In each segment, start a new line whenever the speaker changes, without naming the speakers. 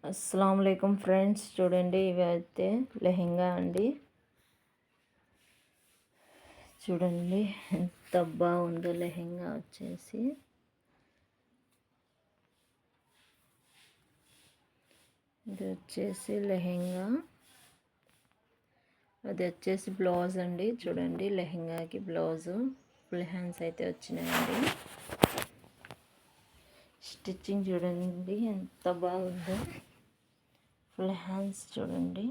అస్సలాముఅలైకుం friends, చూడండి ఇవి అయితే లెహెంగా అండి. చూడండి ఎంత బాగుందో లెహెంగా వచ్చేసి. ఇది వచ్చేసి లెహెంగా, అది వచ్చేసి బ్లౌజ్ అండి. చూడండి లెహెంగాకి బ్లౌజు ఫుల్ హ్యాండ్స్ అయితే వచ్చినాయండి. స్టిచ్చింగ్ చూడండి ఎంత బాగుందో. ఫుల్ హ్యాండ్స్ చూడండి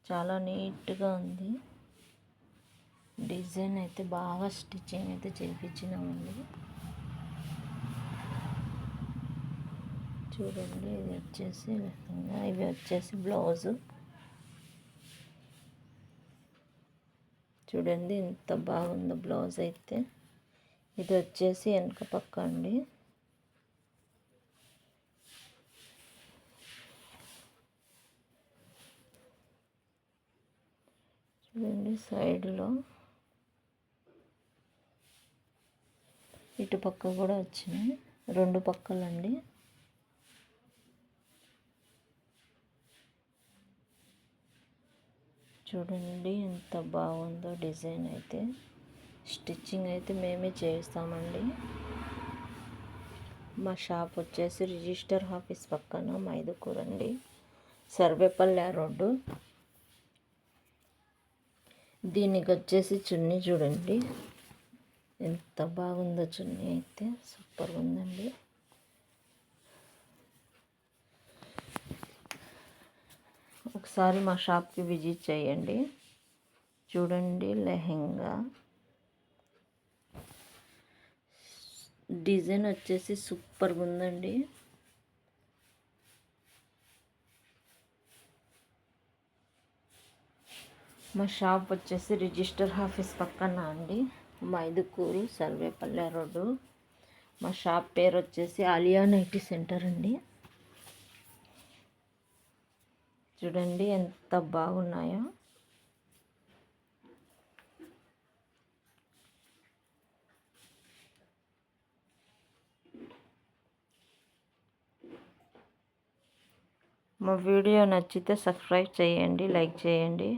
చాలా నీట్గా ఉంది. డిజైన్ అయితే బాగా స్టిచ్చింగ్ అయితే చేయించినామండి. చూడండి ఇది వచ్చేసి లెహంగా, ఇవి వచ్చేసి బ్లౌజు. చూడండి ఎంత బాగుందో బ్లౌజ్ అయితే. ఇది వచ్చేసి వెనక పక్క అండి. చూడండి సైడ్లో ఇటు పక్క కూడా వచ్చినాయి, రెండు పక్కలండి. చూడండి ఎంత బాగుందో డిజైన్ అయితే. స్టిచ్చింగ్ అయితే మేమే చేస్తామండి. మా షాప్ వచ్చేసి రిజిస్టర్ ఆఫీస్ పక్కన మైదుకూరు అండి, సర్వేపల్లి రోడ్డు. దీనికి వచ్చేసి చున్నీ చూడండి ఎంత బాగుందో. చున్నీ అయితే సూపర్గా ఉందండి. ఒకసారి మా షాప్కి విజిట్ చేయండి. చూడండి లెహెంగా డిజైన్ వచ్చేసి సూపర్గా ఉందండి. మా షాప్ వచ్చేసి రిజిస్టర్ ఆఫీస్ పక్కన అండి, మైదుకూరు సర్వేపల్లి రోడ్డు. మా షాప్ పేరు వచ్చేసి ఆలియా నైటీ సెంటర్ అండి. చూడండి ఎంత బాగున్నాయో. మా వీడియో నచ్చితే సబ్స్క్రైబ్ చేయండి, లైక్ చేయండి.